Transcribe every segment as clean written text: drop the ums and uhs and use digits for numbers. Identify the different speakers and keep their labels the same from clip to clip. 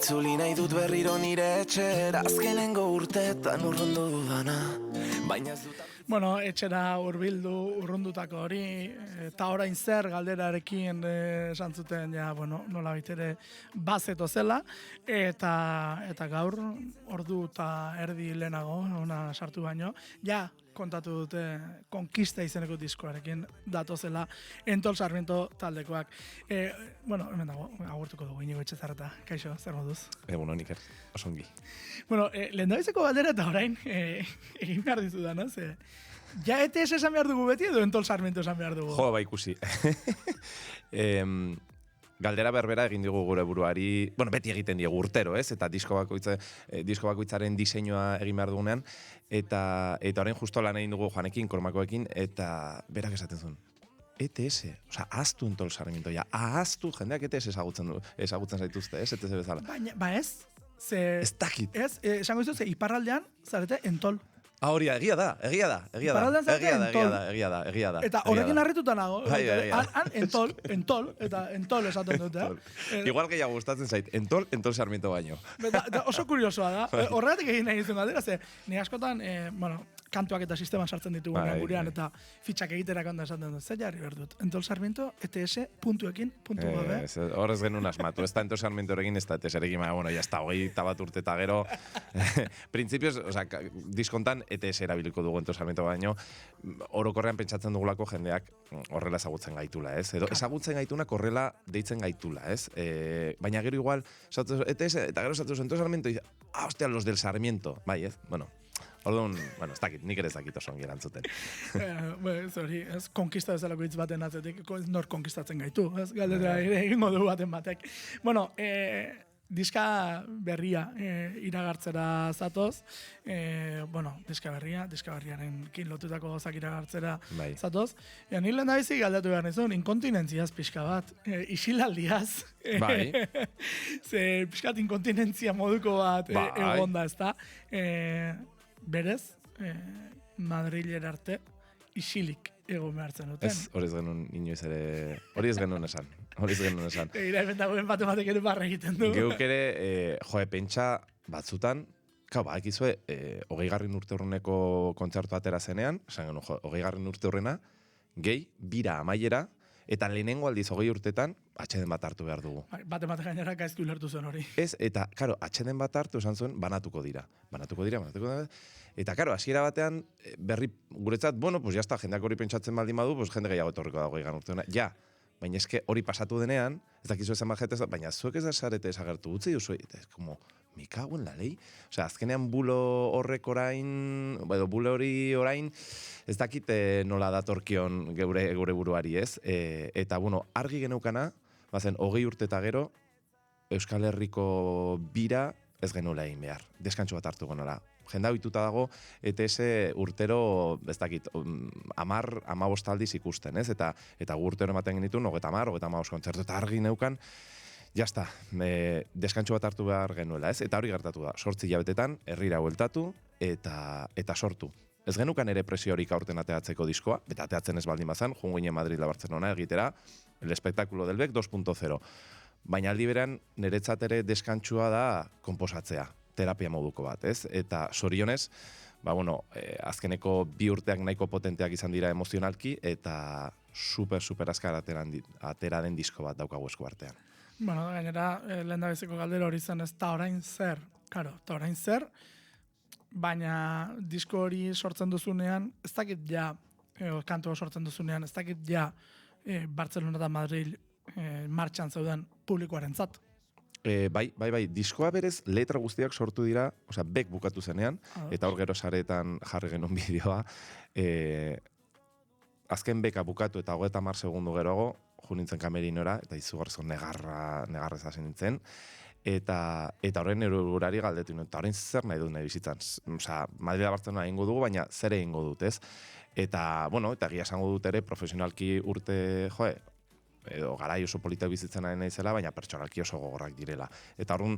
Speaker 1: Itzuli nahi dut berriro nire etxera, azkenengo urteetan urrundu dudana, baina ez dut...
Speaker 2: Bueno, etxera hurbildu urrundutako hori, eta orain zer galderarekin esan zuten, ja, bueno, nola bitere bazeto zela, eta gaur ordu eta erdi lehenago, ona sartu baino, ja, kontatu dute konkista izeneko diskoarekin datozela Entol Sarmiento taldekoak. Bueno, hemen dago, agurtuko dugu Inigo Etxezarreta. Kaixo, zer moduz?
Speaker 3: Egun honik, osongi.
Speaker 2: Bueno, lehendabizeko galdera eta orain egin behar dizu da, no? Ja ETS esan behar dugu beti edo Entol Sarmiento esan behar dugu?
Speaker 3: Jo, ikusi. Galdera berbera egin digu gure buruari, bueno, beti egiten diegu urtero, ez? Eta disko bakoitzaren diseinua egin behar dugunean, eta orain justo lan egin dugu Joanekin, Kormakoekin, eta berak esaten zuen. ETS, osea, ahaztu Entol Sarmiento, ja, ahaztu jendeak ETS ezagutzen zaituzte, ez? ETS bezala.
Speaker 2: Ba ez?
Speaker 3: Ez dakit.
Speaker 2: Ez, esango izu, iparraldean, zarete Entol.
Speaker 3: Hori, egia da.
Speaker 2: Eta horrekin harrituta nago. Han Entol, eta Entol esaten dute.
Speaker 3: Igual gehiago gustatzen zait, Entol Sarmiento baino.
Speaker 2: Oso kuriosoa da. Horregatik egin nahi izan galdera, ni askotan, bueno, kantuak eta sistema sartzen ditugu gurean, eta fitxak egiterak onda esaten dut. Zer jarri behar dut? Entol Sarmiento, ETS, puntuekin, puntu gabe.
Speaker 3: Horrez genuen asmatu. Ez da Entol Sarmiento erekin, ez da ETS erekin, bueno, ya está, 21 urte eta gero. Principios, o sea, diskontan ETS erabiliko dugu Entol Sarmiento baino, orokorrean pentsatzen dugulako jendeak horrela ezagutzen gaitula, ez? Edo ezagutzen gaitunak horrela deitzen gaitula, ez? Baina gero igual, ETS, eta gero esatu Entol Sarmiento, y hostia, los del Sarmiento, bai, ez? Orduan, ez dakit, nik ere ez dakit oso ongi erantzuten.
Speaker 2: Zori, ez konkista bezalako hitz baten atzetik, nor konkistatzen gaitu, ez galdera egingo du baten batek. Bueno, diska berria iragartzera zatoz, diska berriaren lotutako gozak iragartzera zatoz, ni lehen da bizi galdatu behar nizun, inkontinentziaz pixka bat, isilaldiaz, ze pixkat inkontinentzia moduko bat egonda, ez da, berez, Madrilera arte, isilik egon behartzen duten.
Speaker 3: Ez, hori ez genuen inoiz ere, hori ez genuen esan.
Speaker 2: Ira, efentagoen batek ere barra egiten du.
Speaker 3: Geuk ere, pentsa batzutan, ekizue, 20. urte urruneko kontzertu atera zenean, esan genuen, 20. urte urrena, gehi, bira amaiera, eta lehenengo aldiz 20 urtetan, atxeden bat hartu behar dugu.
Speaker 2: Bate gainera gaizki ulertu zen hori.
Speaker 3: Ez, eta, karo, atxeden bat hartu esan zuen, banatuko dira. Eta, karo, hasiera batean, berri guretzat, pues jazta, jendeak hori pentsatzen baldin badu, pues jende gehiago etorriko dago egan urteuna. Ja, baina eske hori pasatu denean, ez dakizu esan bajetez, baina zuek ez da sarete esagertu utzi duzu, eta ez, como, me cago en la ley. Osea, azkenean bulo horrek orain, bulo hori orain, ez dakit nola datorkion geure buruari, ez? Eta, argi geneukana, bazen, 20 urte eta gero, Euskal Herriko bira ez genuela egin behar. Deskantxo bat hartu genora. Jenda ohituta dago, ETS urtero, ez dakit, 15 aldiz ikusten, ez? Eta gu urtero ematen genituen, 30 kontzertu, eta argi neukan, jazta, deskantxo bat hartu behar genuela, ez? Eta hori gertatu da, 8 hilabetetan, herrira bueltatu, eta sortu. Ez genukan ere presiorik aurten ateatzeko diskoa, eta ateatzen ez baldin bazan, joan ginen Madrid la Barcelona egitera, el espectáculo del Bec 2.0. Baina aldi berean, niretzat ere deskantxua da komposatzea, terapia moduko bat, ez? Eta sorionez, azkeneko 2 urteak nahiko potenteak izan dira emozionalki, eta super azkar atera den disko bat daukagu esku artean.
Speaker 2: Gainera, lehen da beziko galdera hori zen, ez ta orain zer, baina disko hori sortzen duzunean, ez dakit ja, kantua sortzen duzunean, ez dakit ja, Barcelona eta Madrid martxan zeuden publikoaren zat.
Speaker 3: Bai, diskoa berez letra guztiak sortu dira, osea, bek bukatu zenean, eta hor gero saretan jarri genuen bideoa, azken beka bukatu eta 30 segundu geroago, jo nintzen kamerinora, eta izugarrizko negarrez hasi nintzen, eta horren erurari galdetu nuen, eta horrein zer nahi dut nahi bizitzan. Osea, Madrid Barcelona egingo dugu, baina zer egingo dut, ez? Eta, eta egia esango dut ere, profesionalki urte, edo garai oso politak bizitzen ari naizela, baina pertsonalki oso gogorrak direla. Eta orduan,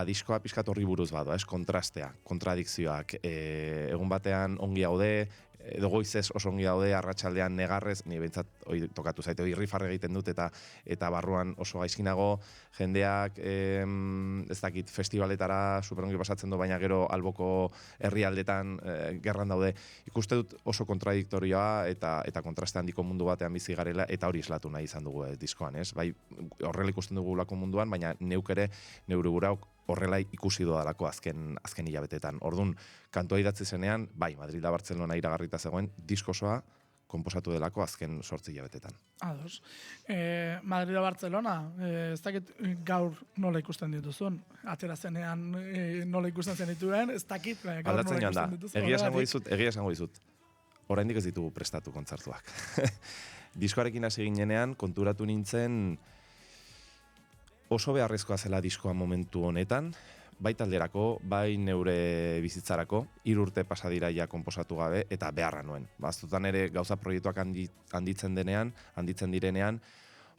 Speaker 3: diskoa pixkat horri buruz badoa, kontrastea, kontradikzioak, egun batean ongi haude, edo goizez oso ongi daude, arratsaldean negarrez, ni behintzat tokatu zaite, irrifarre egiten dut, eta barruan oso gaizkinago, jendeak ez dakit festivaletara superongi pasatzen du, baina gero alboko herrialdetan gerran daude. Ikuste dut oso kontradiktorioa eta kontraste handiko mundu batean bizi garela, eta hori islatu nahi izan dugu diskoan, ez? Bai, horrela ikusten dugu lako munduan, baina neuk ere, neure gurauk horrela ikusi dudalako azken hilabetetan. Ordun kantua idatzi zenean, bai, Madrid da Barcelona iragarrita zegoen, diskosoa konposatu delako azken 8 hilabetetan.
Speaker 2: Ados. Madrid da Barcelona, ez dakit gaur nola ikusten dituzun. Atera zenean nola ikusten zenituen, ez dakit gaur nola ikusten dituzun.
Speaker 3: Egia esango dizut. Oraindik ez ditugu prestatu kontzertuak. Diskoarekin hasi ginenean, konturatu nintzen oso beharrezkoa zela diskoa momentu honetan, bai talderako, bai neure bizitzarako, 3 urte pasa dira ja konposatu gabe, eta beharra nuen. Astutan ere gauza proiektuak handitzen direnean,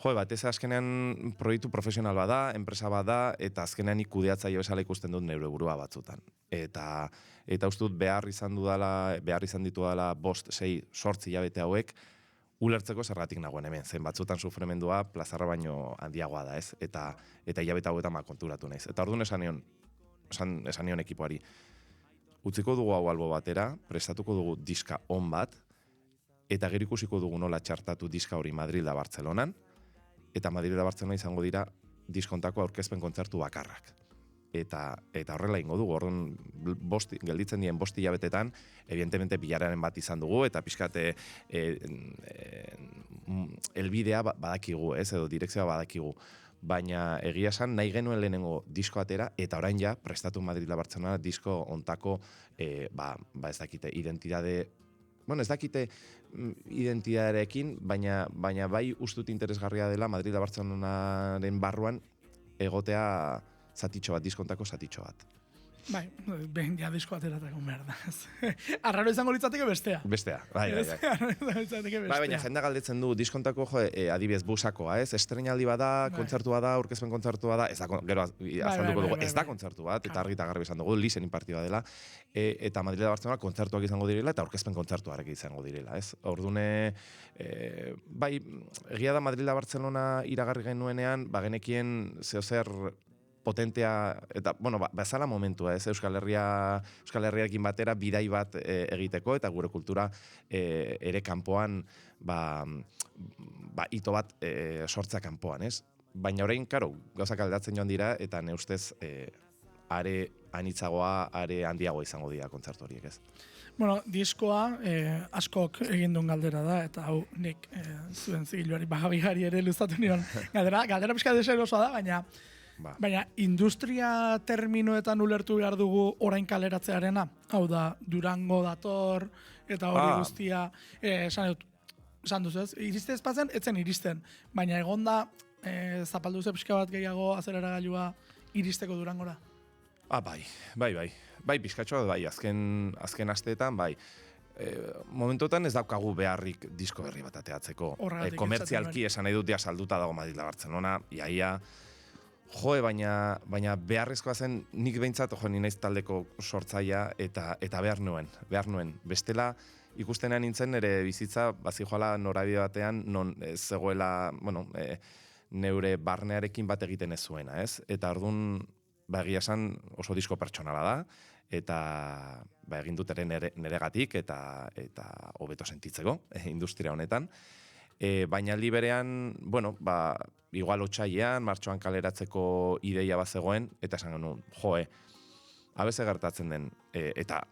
Speaker 3: batez azkenean proiektu profesional bada, enpresa bada, eta azkenean kudeatzaile bezala ikusten dut neure burua batzutan. Eta uste dut behar izan ditu dela 5, 6, 8 hilabete hauek, ulertzeko zergatik nagoen hemen, zen batzutan sufrimendua plazarra baino handiagoa da, ez? Eta hilabete hauetan konturatu naiz. Eta orduan esan nion ekipoari, utziko dugu hau albo batera, prestatuko dugu diska on bat, eta gero ikusiko dugu nola txartatu diska hori Madrid da Bartzelonan, eta Madrid da Bartzelona izango dira diskontako aurkezpen kontzertu bakarrak. Eta horrela ingo dugu, orduan gelditzen dien 5 hilabetetan, evidentemente bilararen bat izan dugu, eta pixkate elbidea badakigu, ez, edo direkzioa badakigu. Baina egia esan nahi genuen lehenengo disko atera, eta orain ja, prestatu Madrid da Bartzelona disko ontako, ez dakite, ez dakite identidaderekin, baina bai ustut interesgarria dela Madrid da Bartzelonaren barruan egotea zatitxo bat, diskontako zatitxo bat.
Speaker 2: Bai, behin ja disko ateratako merda. Arraro izango litzateke bestea.
Speaker 3: Bai. Baina jendea galdetzen du, diskontako, adibidez, busakoa, ez? Estreinaldi bada, kontzertu bada, aurkezpen kontzertu bada, gero azalduko dugu, ez da kontzertu bat, eta argi eta garbi izan dugu, listening partida dela, eta Madrid da Barcelona kontzertuak izango direla, eta aurkezpen kontzertuarek izango direla, ez? Ordune, bai, egia da Madrid da Barcelona iragarri genuenean, genekien zeozer potentea, eta, bezala momentua, ez, Euskal Herriarekin batera bidai bat egiteko, eta gure kultura ere kanpoan, hito bat sortzea kanpoan, ez? Baina orain, karo, gauzak aldatzen joan dira, eta ne ustez, are anitzagoa, are handiagoa izango dira kontzertu horiek, ez?
Speaker 2: Bueno, diskoa askok egin duen galdera da, eta hau nik zuen zigiluari bagabigari ere luzatu nion. Galdera pixka deserosoa da, baina industria terminoetan ulertu behar dugu orain kaleratzearena. Hau da, Durango dator, eta hori guztia, esan duzu ez, iriste ezpazen, etzen iristen. Baina egonda, zapaldu ze pixka bat gehiago azeleragailua iristeko Durangora.
Speaker 3: Bai, pixkatxoa, bai, azken asteetan, bai. Momentuetan ez daukagu beharrik disko berri bat ateatzeko. Komertzialki esan nahi dut salduta dago Madrid da Barcelona, iaia. Baina beharrezkoa zen, nik behintzat, ni naiz taldeko sortzaia, eta behar nuen. Bestela, ikustenean nintzen, nire bizitza, bazijoala norabide batean, non zegoela, neure barnearekin bat egiten ez zuena, ez? Eta orduan, egia esan oso disko pertsonala da, eta egin dut ere neregatik, eta hobeto sentitzeko, industria honetan. Baina aldi berean, igual otsailean, martxoan kaleratzeko ideia bat zegoen, eta esan genuen, abeze gertatzen den, eta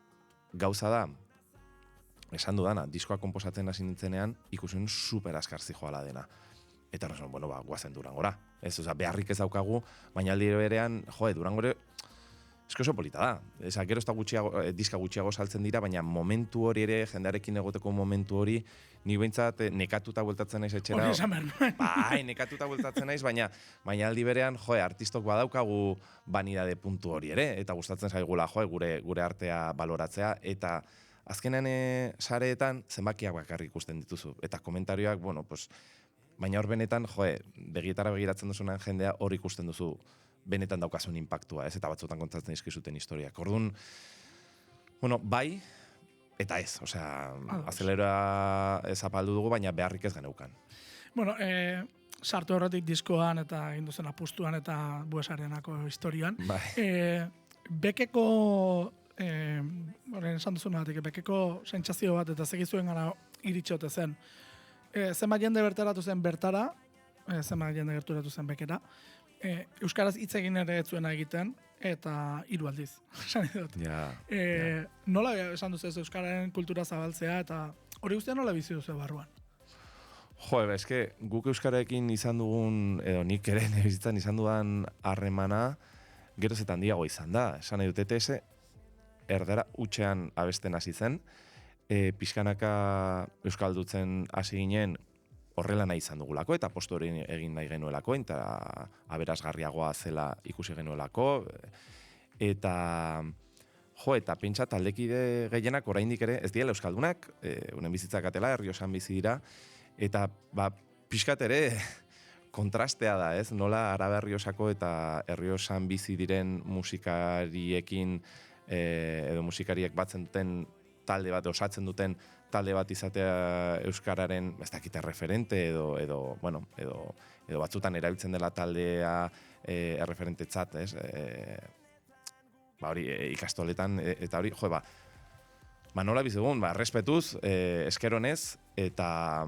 Speaker 3: gauza da, esan dudana, diskoa konposatzen hasi nintzenean, ikusen super askar zijoala dena. Eta guazen Durangora. Beharrik ez daukagu, baina aldi berean, Durangore, esko oso polita da. Gero ez da diska gutxiago saltzen dira, baina momentu hori ere, jendearekin egoteko momentu hori, ni behintzat nekatuta bueltatzen naiz etxera.
Speaker 2: Hori esan behar nuen.
Speaker 3: Bai, nekatuta bueltatzen naiz, baina aldi berean, artistok badaukagu banidade puntu hori ere, eta gustatzen zaigula, gure artea baloratzea, eta azkenean sareetan zenbakiak bakarrik ikusten dituzu. Eta komentarioak, baina hor benetan, begietara begiratzen duzunan jendea hor ikusten duzu benetan daukazun impactua, ez? Eta batzutan kontatzen dizkizuten historiak. Orduan, bai, eta ez, osea, azelera zapaldu dugu, baina beharrik ez geneukan.
Speaker 2: Bueno, sartu horretik diskoan eta egin duzen apustuan eta Buesarenako historian.
Speaker 3: Bai.
Speaker 2: Bekeko, horren esan duzunatik, bekeko sentsazio bat eta segizuen gara iritxote zen. Zenbat jende bertaratu zen bertara, zenbat jende gerturatu zen bekera, euskaraz hitz egin ere ez zuena egiten, eta 3 aldiz. Esan dut. Nola esan duzu ez euskararen kultura zabaltzea, eta hori guztia nola bizi duzu barruan?
Speaker 3: Jo, eske guk euskararekin izan dugun, edo nik ere nire bizitzan izan dudan harremana, geroz eta handiago izan da. Esan nahi dut, ETS erdera utxean abesten hasi zen, pixkanaka euskaldutzen hasi ginen horrela nahi izan dugulako, eta postu hori egin nahi genuelako, eta aberasgarriagoa zela ikusi genuelako, eta pentsa taldekide gehienak oraindik ere ez diela euskaldunak, unen bizitzak atela, Errioxan bizi dira, eta pixkat ere kontrastea da, ez? Nola Arabe Errioxako eta Errioxan bizi diren musikariekin edo musikariek batzen duten talde bat, osatzen duten talde bat izatea euskararen, ez dakite referente edo batzutan erabiltzen dela taldea erreferentetzat, ez? Hori ikastoletan eta hori, nola bizigun, respetuz, eskeronez eta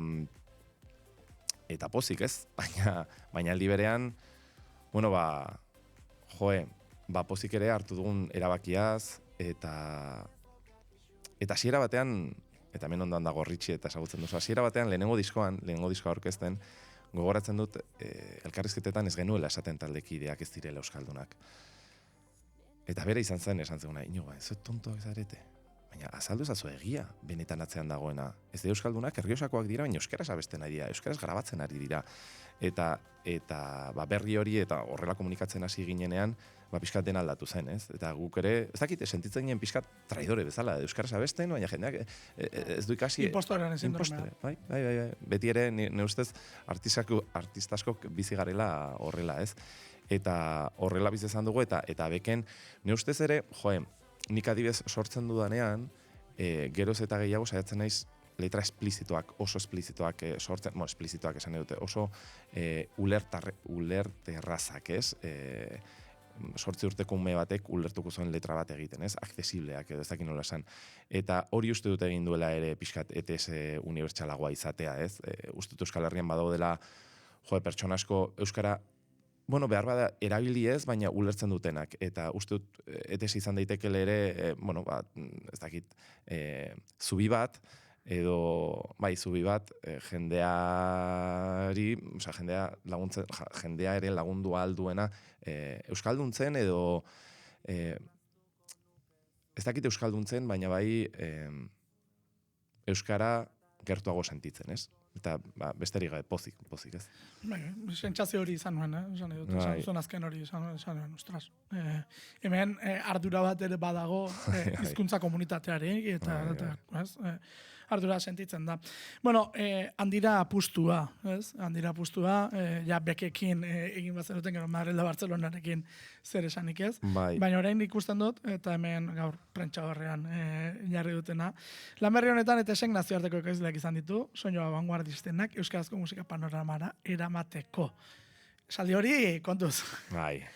Speaker 3: pozik, ez? Baina aldi berean, pozik ere hartu dugun erabakiaz, eta hasiera batean, eta hemen ondoan dago Ritxi eta ezagutzen duzu, hasiera batean lehenengo diskoa aurkezten, gogoratzen dut elkarrizketetan ez genuela esaten taldekideak ez direla euskaldunak. Eta bere izan zen, esan zeguna, Inigo, ez tontoak zarete. Baina azaldu ezazu egia, benetan atzean dagoena. Ez de euskaldunak Errioxakoak dira, baina euskaraz abesten ari dira, euskaraz grabatzen ari dira. Eta berri hori eta horrela komunikatzen hasi ginenean, pixkat den aldatu zen, ez? Eta guk ere, ez dakit, sentitzen ginen pixkat traidore bezala, euskaraz abesten, baina jendeak ez du ikasi...
Speaker 2: Impostorean sindromea.
Speaker 3: Bai. Beti ere, ne ustez, artistaskok bizi garela horrela, ez? Eta horrela bizi izan dugu, eta beken, ne ustez ere, nik adibez sortzen dudanean, geroz eta gehiago saiatzen naiz letra esplizitoak, oso esplizitoak sortzen, esplizitoak esan dute, oso ulerterrazak, ez? 8 urteko ume batek ulertuko zuen letra bat egiten, ez? Accesibleak edo ez dakit nola esan. Eta hori uste dut egin duela ere pixkat ETS unibertsalagoa izatea, ez? Uste dut Euskal Herrian badaudela, pertsona asko euskara, behar bada erabili ez, baina ulertzen dutenak. Eta uste dut ETS izan daiteke ere, ez dakit, zubi bat, jendea ere lagundu alduena euskalduntzen edo ez dakit euskalduntzen, baina euskara gertuago sentitzen, ez? Eta besterik gabe pozik, ez?
Speaker 2: Sentsazio hori izan nuen, esan dut, esan azken hori izan nuen, ostras. Hemen ardura bat ere badago hizkuntza komunitateari, eta ardura sentitzen da. Bueno, handira apustua, ez? Handira apustua, ja bekekin egin bat zenuten, gero Madrid da Bartzelonarekin zer esanik ez. Baina orain ikusten dut, eta hemen gaur prentsagarrian jarri dutena. Lan berri honetan eta esek nazioarteko ekoizleak izan ditu, soinu abanguardistenak euskarazko musika panoramara eramateko. Esaldi hori kontuz.
Speaker 3: Bai.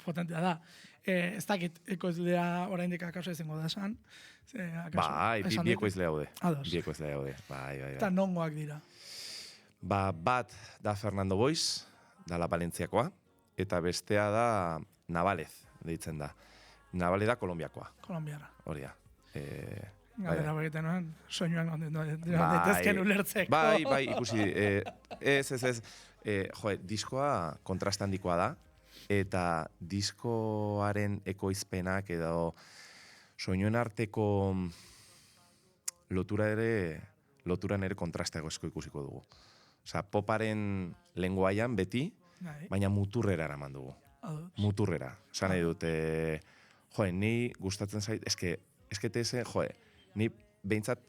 Speaker 2: Potentea da. Ez dakit ekoizlea oraindik akaso izango da esan.
Speaker 3: Bi ekoizlea daude. Bai.
Speaker 2: Eta nongoak dira?
Speaker 3: Bat da Fernando Boix, da la Valentziakoa, eta bestea da Navalez, deitzen da. Navalez da Kolombiakoa.
Speaker 2: Kolombiara.
Speaker 3: Hori da.
Speaker 2: Galdera egiten nuen, soinuan daitezken ulertzeko.
Speaker 3: Bai, ikusi. Ez. Diskoa kontrastandikoa da, eta diskoaren ekoizpenak edo soinuen arteko loturan ere kontrasteago ikusiko dugu. Osea, poparen lenguaian beti, baina muturrera eraman dugu. Muturrera. Esan nahi dute, ni gustatzen zait, eske ni behintzat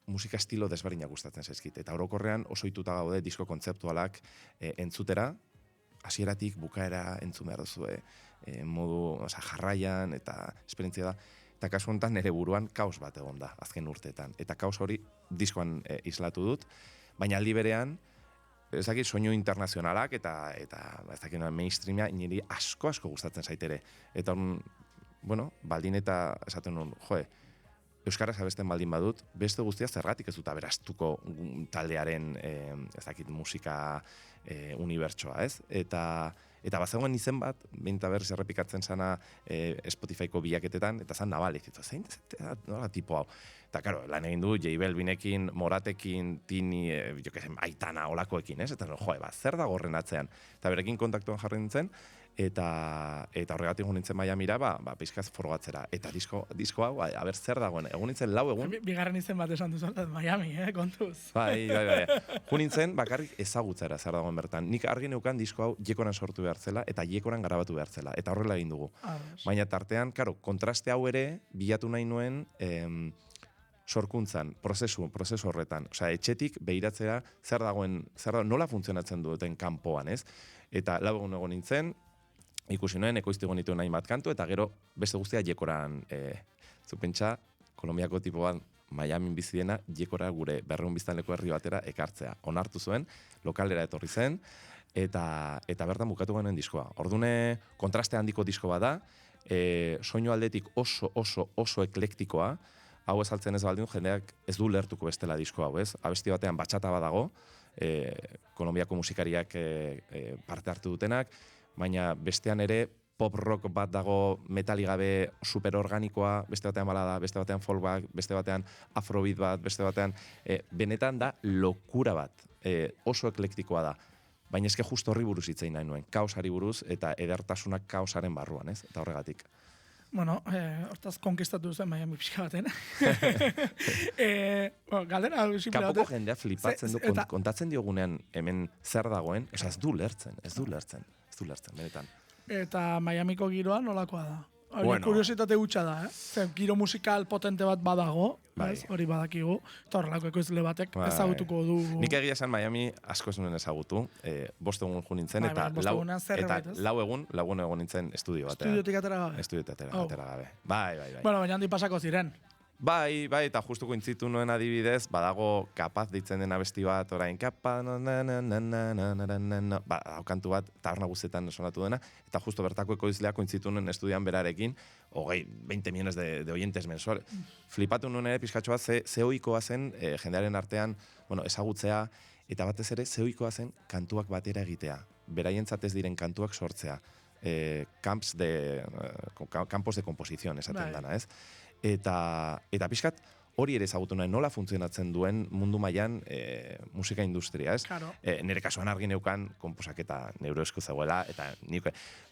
Speaker 3: musika estilo desberdinak gustatzen zaizkit. Eta orokorrean oso ohituta gaude disko kontzeptualak entzutera, hasieratik bukaera entzun behar duzue, modu jarraian eta esperientzia da. eta kasu honetan nire buruan kaos bat egon da, azken urteetan. Eta kaos hori diskoan islatu dut, baina aldi berean, ez dakit soinu internazionalak eta ez dakit mainstreamia niri asko gustatzen zaitere. Eta bueno, baldin eta esaten nuen, euskaraz abesten baldin badut, beste guztia zergatik ez dut aberastuko taldearen, ez dakit, musika unibertsoa, ez? Eta bazegoen izen bat, binta berriz errepikatzen zana Spotifyko bilaketetan, eta zan Nabalik, eta zein nola tipo hau. Eta, karo, lan egin du, J Balvinekin, Moratekin, Tini, Aitana, olakoekin, ez? Eta, zer dago horren atzean? Eta berekin kontaktuan jarri nintzen, eta horregatik nintzen Miamira, pixkaz forgatzera. Eta disko hau, aber zer dagoen, egun nintzen 4 egun.
Speaker 2: Bigarren izen bat esan duzu, Miami, kontuz.
Speaker 3: Bai. Nintzen bakarrik ezagutzera zer dagoen bertan. Nik argi neukan disko hau Jekoran sortu behar zela, eta Jekoran grabatu behar zela. Eta horrela egin dugu. Baina tartean, karo, kontraste hau ere, bilatu nahi nuen, sorkuntzan, prozesu horretan. Osea, etxetik behiratzea zer dagoen, nola funtzionatzen duten kanpoan, ez? Eta 4 egun nintzen, ikusi nuen, ekoiztigo nituen nahi bat kantu, eta gero beste guztia Jekoran, zupentsa, Kolombiako tipo bat, Miami bizi dena, Jekora gure berreun biztanleko herri batera ekartzea. Onartu zuen, lokalera etorri zen, eta bertan bukatu genuen diskoa. Ordune, kontraste handiko disko bada, soinu aldetik oso eklektikoa, hau esaltzen ez baldin, jendeak ez du lertuko bestela disko hau, ez? Abesti batean batxata badago, Kolombiako musikariak parte hartu dutenak, baina bestean ere pop rock bat dago metalik gabe superorganikoa, beste batean balada, beste batean folk bat, beste batean afrobeat bat, beste batean benetan da lokura bat, oso eklektikoa da. Baina eske justo horri buruz hitzein nahi nuen, kaosari buruz eta edertasunak kaosaren barruan, ez? Eta horregatik.
Speaker 2: Bueno, hortaz konkistatu zen Miami pixka baten. Galdera, simple bat.
Speaker 3: Kapoko jendea flipatzen du, kontatzen diogunean hemen zer dagoen, ez du lertzen, benetan.
Speaker 2: Eta Miamiko giroa nolakoa da?
Speaker 3: Bueno.
Speaker 2: Kuriositate hutsa da, giro musikal potente bat badago, hori badakigu, eta horrelako ekoizle batek ezagutuko du.
Speaker 3: Nik egia esan Miami asko ez nuen ezagutu, 5 egun jo nintzen, eta 4 egun nintzen estudio batean.
Speaker 2: Estudiotik atera gabe?
Speaker 3: Estudiotik atera gabe. Bai.
Speaker 2: Bueno, baina handi pasako ziren.
Speaker 3: Bai, eta justu kointzitu nuen adibidez, badago Kapaz deitzen den abesti bat, orain Kapaz, kantu bat, taberna guztietan sonatu dena, eta justu bertako ekoizlea kointzitu nuen estudian berarekin, 20 millones de oyentes mensuales. Flipatu nuen ere pizkatxo bat, ze ohikoa zen jendearen artean, ezagutzea, eta batez ere ze ohikoa zen kantuak batera egitea, beraientzat ez diren kantuak sortzea, campos de composición esaten dana, ez? Eta pixkat hori ere ezagutu nahi nola funtzionatzen duen mundu mailan musika industria, ez?
Speaker 2: Claro.
Speaker 3: Nire kasuan argi neukan konposaketa neuro esku zegoela, eta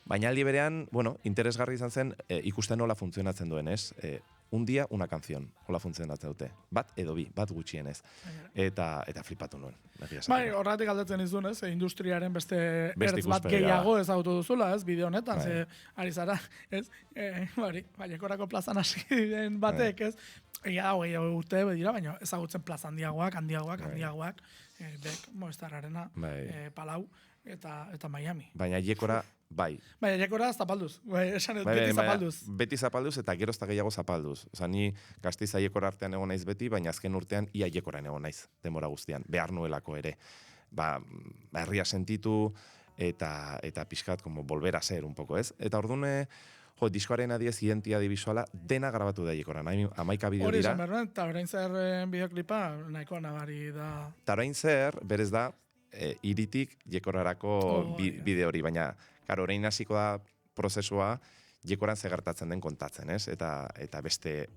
Speaker 3: baina aldi berean, interesgarri izan zen ikusten nola funtzionatzen duen, ez? Un día, una canción, hola funtzionatzen dute. Bat edo bi, bat gutxienez. Eta flipatu nuen.
Speaker 2: Bai, horretik aldatzen izun, ez? Industriaren beste ertz bat gehiago ezagutu duzula, ez? Bideo honetan, ari zara, ez? Baiekorako plazan hasi den batek, ez? Egia dago gehiago urte dira, baina ezagutzen plaza handiagoak, Bek, Movistararena, Palau, eta Miami.
Speaker 3: Baina Jekora, bai.
Speaker 2: Baina Jekora zapalduz, beti zapalduz.
Speaker 3: Beti zapalduz eta gero ez da gehiago zapalduz. Osa, ni Gasteiza Jekora artean egon naiz beti, baina azken urtean ia Jekoran egon naiz, denbora guztian, behar nuelako ere. Herria sentitu eta pixkat, como volver a ser un poco, ez? Eta ordune, diskoaren adiez identidade bisuala dena grabatu da Jekoran, 11 bideo dira.
Speaker 2: Hori izan behar, eta orain zer bideoklipa nahiko nabari da.
Speaker 3: Eta orain zer, berez da, iritik Jekorarako bideo hori, baina orain hasiko da prozesua Jekoran zegertatzen den kontatzen, ez? Eta beste,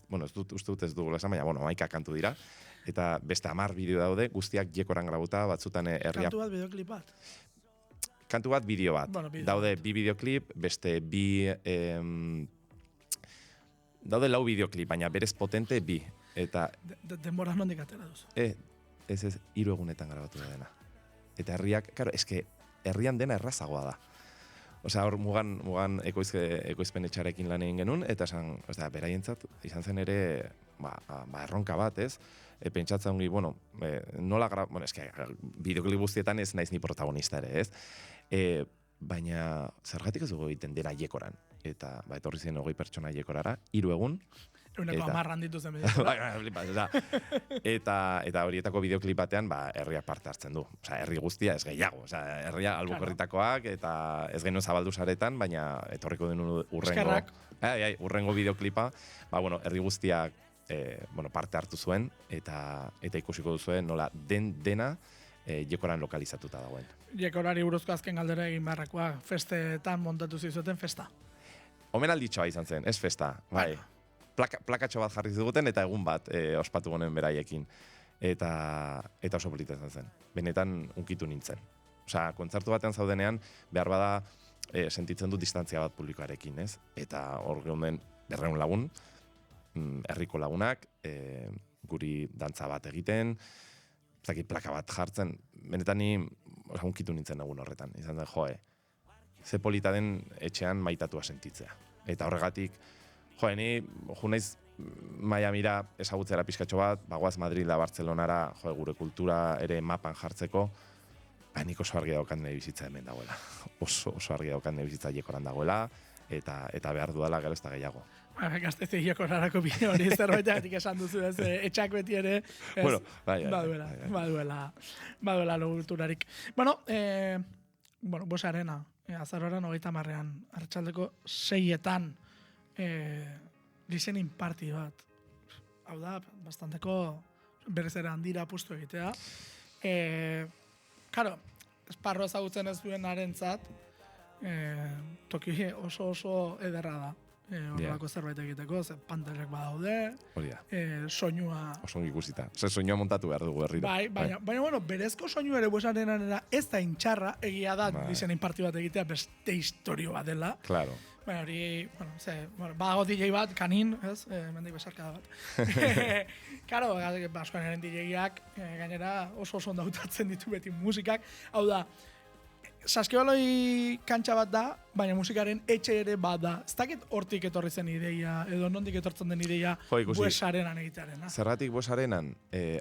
Speaker 3: uste dut ez dugula esan, baina, 11 kantu dira, eta beste 10 bideo daude, guztiak Jekoran grabuta, batzutan herria...
Speaker 2: Kantu bat, bideoklip bat?
Speaker 3: Kantu bat, bideo bat. Daude 2 bideoklip, beste 2... Daude 4 bideoklip, baina berez potente 2. Eta...
Speaker 2: Denbora nondik atera duzu?
Speaker 3: Ez 3 egunetan grabatu da dena. Eta herriak, eske herrian dena errazagoa da. Osea, hor mugan ekoizpen etxarekin lan egin genuen, eta beraientzat izan zen ere erronka bat, ez? Pentsatzen ongi, nola eske, bideoklip guztietan ez naiz ni protagonista ere, ez? Baina, zergatik ez dugu egiten dena Jekoran. eta etorri ziren 20 pertsona Jekorara, 3 egun.
Speaker 2: Euneko 10 handitu zen
Speaker 3: eta horietako bideoklip batean, herriak parte hartzen du. Osea, herri guztia ez gehiago. Osea, herria albukerritakoak eta ez genuen zabaldu saretan, baina etorriko den urrengo bideoklipa, herri guztiak parte hartu zuen eta ikusiko duzuen nola dena Jekoran lokalizatuta dagoen.
Speaker 2: Jekorari buruzko azken galdera egin beharrakoa, festetan montatu zizuten festa.
Speaker 3: Omenalditxoa izan zen, ez festa, bai. Plakatxo bat jarri ziguten eta egun bat ospatu gonen beraiekin. Eta oso polita izan zen. Benetan unkitu nintzen. Osea, kontzertu batean zaudenean, behar bada sentitzen du distantzia bat publikoarekin, ez? Eta hor geunden 200 lagun, herriko lagunak, guri dantza bat egiten, plaka bat jartzen, benetan ni unkitu nintzen egun horretan. Izan zen, ze polita den etxean maitatua sentitzea. Eta horregatik, ni naiz Miamira ezagutzera pizkatxo bat, bagoaz Madrila, Bartzelonara, gure kultura ere mapan jartzeko, nik oso argi daukat nire bizitza hemen dagoela. Oso argi daukat nire bizitza Jekoran dagoela, eta behar dudala gero ez da gehiago.
Speaker 2: Gazteze Jekorarako bide hori zerbaitak esan duzu ez, etxak beti ere, baduela logurturarik. Bosarena, azaroran 30ean, arratsaldeko 6etan, listening party bat. Hau da, bastanteko berriz ere handira apustu egitea. Karo, esparro ezagutzen ez duen arentzat, toki oso ederra da. Horrelako zerbait egiteko, pantalak badaude, soinua...
Speaker 3: Oso ikusita. Soinua montatu behar dugu herrira.
Speaker 2: Baina, berezko soinu ere Bosarenera ez da intxarra, egia da, listening party bat egitea, beste historio bat dela.
Speaker 3: Claro.
Speaker 2: Baina hori, badago DJ bat, kanin, ez? Mendik besarkada bat. Karo, askoan eren DJ-ak, gainera oso ondo hautatzen ditu beti musikak. Hau da, Saskibaloi kantxa bat da, baina musikaren etxe ere bat da. Ez dakit hortik etorri zen ideia, edo nondik etortzen den ideia Buesarenan egitearen.
Speaker 3: Zergatik Buesarenan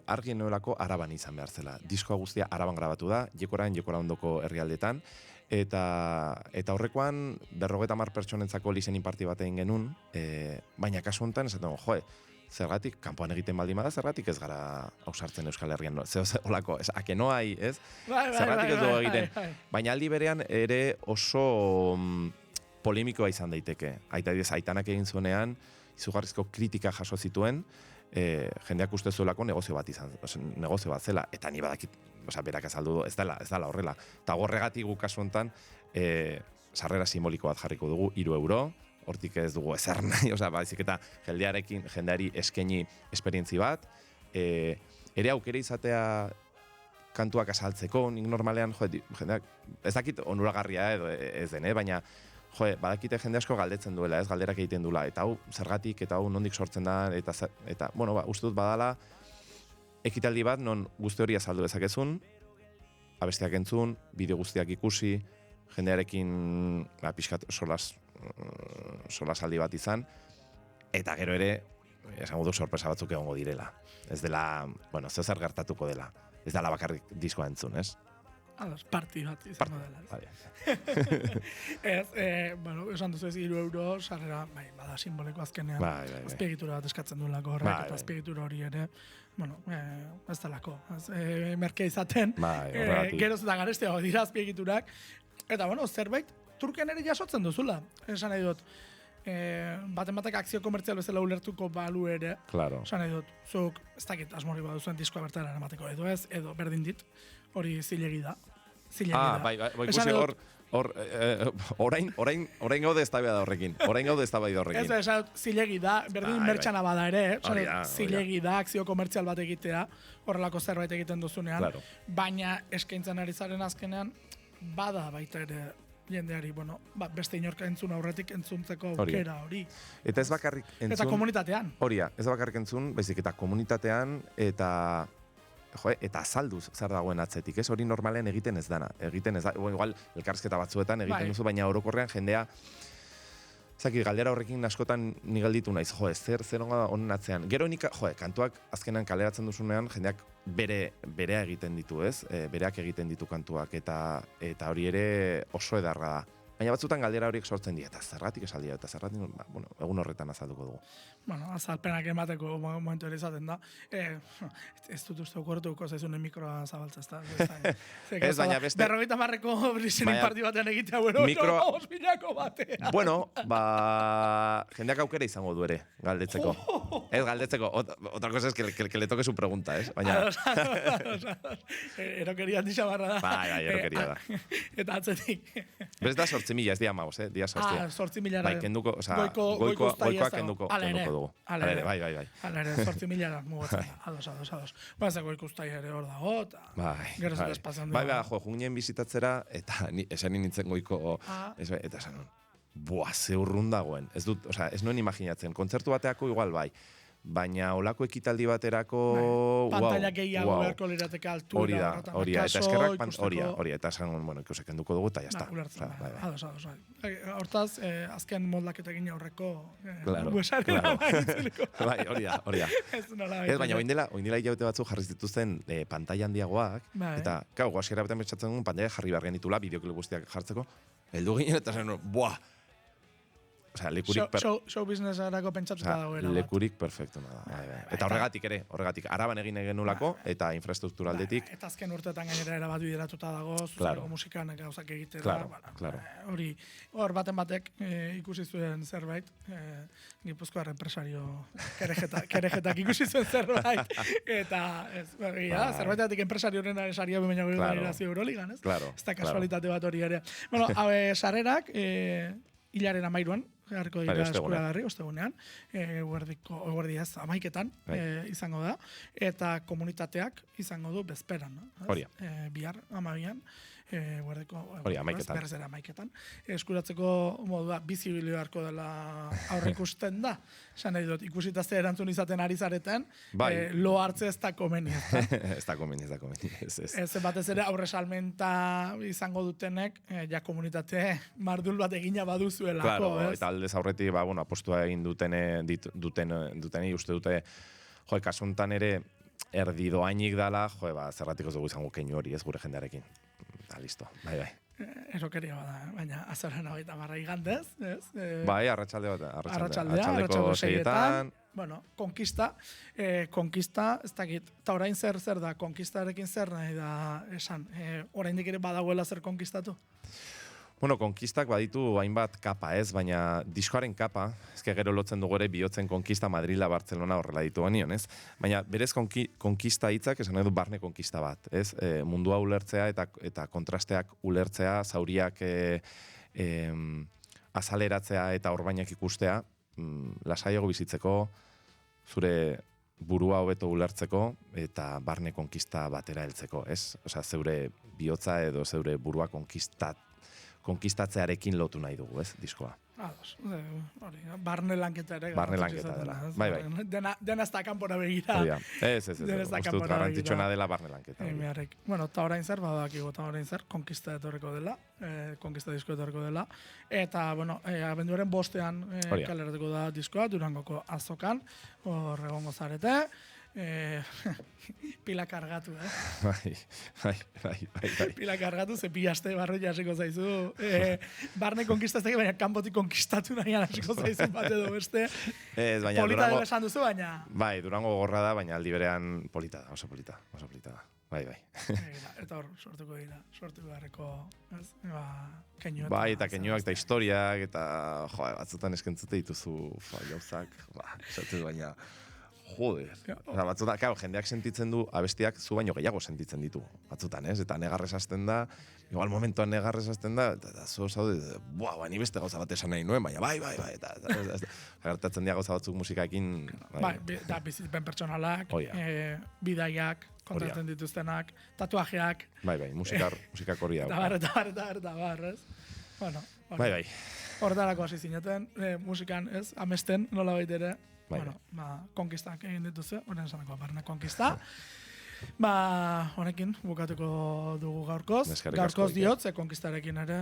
Speaker 3: argi noelako Araban izan behar zela. Diskoa guztia Araban grabatu da, Jekora ondoko herrialdetan, eta horrekoan 50 pertsonentzako listening party bat egin genuen, baina kasu honetan esaten zergatik, kanpoan egiten baldin bada, zergatik ez gara ausartzen Euskal Herrian, olako, ake no hai, ez? Zergatik ez dugu egiten. Baina aldi berean ere oso polemikoa izan daiteke. Aitanak egin zuenean, izugarrizko kritika jaso zituen, jendeak uste zuelako negozio bat zela, eta ni badakit, berak azaldu du, ez dela horrela. Eta horregatik guk kasu honetan, sarrera simboliko bat jarriko dugu, €3, hortik ez dugu ezer nahi, baizik eta jendeari eskaini esperientzi bat, ere aukera izatea kantuak azaltzeko, nik normalean, jendeak, ez dakit onuragarria edo ez den, baina, badakite jende asko galdetzen duela, ez galderak egiten duela, eta hau zergatik, eta hau nondik sortzen da, eta uste dut badala, ekitaldi bat, non guzti hori azaldu dezakezun, abesteak entzun, bideo guztiak ikusi, jendearekin pixkat solasaldi bat izan, eta gero ere, esango du sorpresa batzuk egongo direla. Ez dela, zer gertatuko dela. Ez dela bakarrik diskoa entzun, ez?
Speaker 2: Parti bat izango dela. Esan duzu ez €3, sarrera, bada simboleko azkenean, azpiegitura bat eskatzen duelako horrek, eta azpiegitura hori ere, ez delako, merkea izaten, geroz eta garestiago dira azpiegiturak, eta zerbait, Turkian ere jasotzen duzula, esan nahi dut. Baten batek akzio komertzial bezala ulertuko balu ere.
Speaker 3: Claro.
Speaker 2: Esan nahi dut, zuk ez dakit asmori baduzuen diskoa bertara eramateko edo ez, edo berdin dit, hori zilegi da.
Speaker 3: Bai, ikusi orain gaude eztabaida horrekin.
Speaker 2: Ez, esan dut, zilegi da, berdin mertxana bada ere, zilegi da akzio komertzial bat egitea, horrelako zerbait egiten duzunean, baina eskaintzen ari zaren azkenean, bada baita ere, jendeari, beste inorka entzun aurretik entzuntzeko aukera hori.
Speaker 3: Eta ez bakarrik entzun...
Speaker 2: Eta komunitatean.
Speaker 3: Horia, ez bakarrik entzun, baizik eta komunitatean, eta azalduz zer dagoen atzetik, ez hori normalean egiten ez dana. Igual, elkarrizketa batzuetan egiten duzu, baina orokorrean jendea, galdera horrekin askotan ni gelditu naiz, zer honen atzean. Gero nik, kantuak azkenan kaleratzen duzunean, jendeak berea egiten ditu, ez? Bereak egiten ditu kantuak, eta hori ere oso edarra da. Baina batzutan galdera horiek sortzen dira, eta zergatik esaldia, eta zergatik, bueno, egun horretan azalduko dugu.
Speaker 2: Bueno, azalpenak emateko momentu ere izaten da. Ez dut uste okortuko zaizunen mikroa zabaltza, ez da?
Speaker 3: Ez, baina beste...
Speaker 2: 50-marreko listening party batean egitea, bueno,
Speaker 3: mikro...
Speaker 2: 5.000 batean.
Speaker 3: Bueno, jendeak aukera izango du ere, galdetzeko. Ez galdetzeko, otra cosa es que le toque su pregunta, ez? Baina...
Speaker 2: Erokeria handixa barra da.
Speaker 3: Bai, erokeria da.
Speaker 2: Eta atzetik.
Speaker 3: Bez da 8.000, ez dia amabos, dia
Speaker 2: 8.000.
Speaker 3: Bai, kenduko, oza, goikoa kenduko dugu.
Speaker 2: Hala ere,
Speaker 3: bai.
Speaker 2: Hala ere, 8.000 mugatzen da, ados. Baina ikustai ere hor dago, eta gero zer espazan du.
Speaker 3: Bai, junginen bizitatzera, eta esan nintzen goiko, eta esan nun, buah, ze urrun dagoen. Ez dut, oza, ez nuen imaginatzen, kontzertu bateako igual bai, baina olako ekitaldi baterako...
Speaker 2: Pantalla gehiago beharko lirateke altura.
Speaker 3: Hori da, eta eskerrak, hori, eta esan, bueno, ikusek enduko dugu, eta jazta.
Speaker 2: Ados. Hortaz, azken moldaketa gine horreko...
Speaker 3: Claro. Bai, hori da. Ez, baina oindela hilaute batzu jarri zituzten pantalla handiagoak, eta, kau, guaskera betan betxatzen dugun, pantalla jarri behar genitula, bideoklipo guztiak jartzeko, heldu ginen, eta zen, buah! Osea, lekurik...
Speaker 2: Show businessarako pentsatuta dagoela.
Speaker 3: Lekurik perfecto nada. Eta horregatik, araban egin genulako, eta infrastrukturaldetik...
Speaker 2: Eta azken urteetan gainera erabat bideratuta dago, zuzeneko musikan gauzak egitera.
Speaker 3: Claro.
Speaker 2: Hor baten batek ikusi zuen zerbait, Gipuzkoar enpresario kerejetak ikusi zuen zerbait, eta zerbaitatik enpresarioren saria baina gero Euroligan, ez? Ez da kasualitate bat hori ere. Bueno, sarrerak, hilaren 13an, jarriko dira eskuragarri, ostegunean, eguerdiaz 11etan izango da, eta komunitateak izango du bezperan. Bihar, 12an, berrez ere 11etan. Eskuratzeko modua bizibili beharko dela aurre ikusten da. Esan nahi dut, ikusitazte erantzun izaten ari zareten, lo hartze ez da komeni.
Speaker 3: Ez da komeni.
Speaker 2: Ez batez ere aurre salmenta izango dutenek, ja komunitate mardul bat egina baduzuelako.
Speaker 3: Claro, eta aldez aurretik, apostua egin dutenei uste dute, kasuntan ere, erdi doainik dala, zerratik ez dugu izango keinu hori, ez gure jendearekin. Listo, bai.
Speaker 2: Erokeria bada, baina azaren 30 igandez, ez?
Speaker 3: Bai, arratsaldea,
Speaker 2: arratsaldeko 6etan. Bueno, konkista, ez dakit, eta orain zer da, konkistarekin zer nahi da esan, oraindik ere badagoela zer konkistatu?
Speaker 3: Bueno, konkistak baditu hainbat kapa ez, baina diskoaren kapa, ezke gero lotzen dugu ere bihotzen konkista Madrila, Barcelona horrela ditu genion, ez? Baina berez konkista hitzak esan nahi du barne konkista bat, ez? Mundua ulertzea eta kontrasteak ulertzea, zauriak azaleratzea eta orbainak ikustea, lasaiago bizitzeko, zure burua hobeto ulertzeko eta barne konkista batera heltzeko, ez? Osea, zeure bihotza edo zeure burua konkistatzearekin lotu nahi dugu, ez, diskoa.
Speaker 2: Ados, barne lanketa ere.
Speaker 3: Barne lanketa dela, bai.
Speaker 2: Dena ez da kanpora begira.
Speaker 3: Ez, uste dut garrantzitsuena dela barne lanketa.
Speaker 2: Bueno, eta orain zer, badakigu, eta orain zer, konkista etorreko dela, konkista disko etorreko dela, eta, bueno, abenduaren 5ean kaleratuko da diskoa, Durangoko azokan, hor egongo zarete, pila kargatu,
Speaker 3: Bai.
Speaker 2: Pila kargatu, ze bi aste barroia hasiko zaizu. Barne konkistaztek, baina kanpotik konkistatu nahian hasiko zaizu bat edo beste. Polita dela esan duzu, baina...
Speaker 3: Bai, Durango gorra da, baina aldi berean polita da, oso polita da. Bai.
Speaker 2: Eta hor, sortuko beharreko, keinoak.
Speaker 3: Bai, eta keinoak, eta historiak, eta batzutan eskentzute dituzu gauzak, esatuz baina... Joder. Batzutan, jendeak sentitzen du, abestiak zu baino gehiago sentitzen ditu. Batzutan, ez? Eta negarrez hasten da, igual momentuan negarrez hasten da, eta zo zaude, ni beste gauza bat esan nahi nuen, baina bai, eta gertatzen dira gauza batzuk musikaekin.
Speaker 2: Bai, eta bizitpen pertsonalak, bidaiak, kontratzen dituztenak, tatuajeak.
Speaker 3: Bai, musikak hori hau.
Speaker 2: Eta bar, ez? Bueno,
Speaker 3: bai.
Speaker 2: Hortarako hasi zineten, musikan, ez? Amesten, nola baitere. Bueno, konkistak egin dituzu, horren esanako barne konkista. Honekin bukatuko dugu gaurkoz. Gaurkoz diot, ze konkistarekin ere,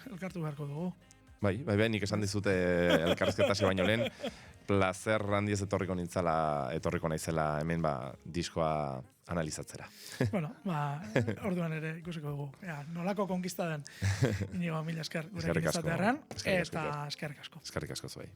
Speaker 2: elkartu beharko dugu.
Speaker 3: Bai, nik esan dizute elkarrizketasi baino lehen, placer handiez etorriko naizela hemen diskoa analizatzera.
Speaker 2: Bueno, orduan ere ikusiko dugu. Nolako konkista den. Inigo, mila esker gurekin izatearren. Eta eskerrik asko.
Speaker 3: Eskerrik asko zuei.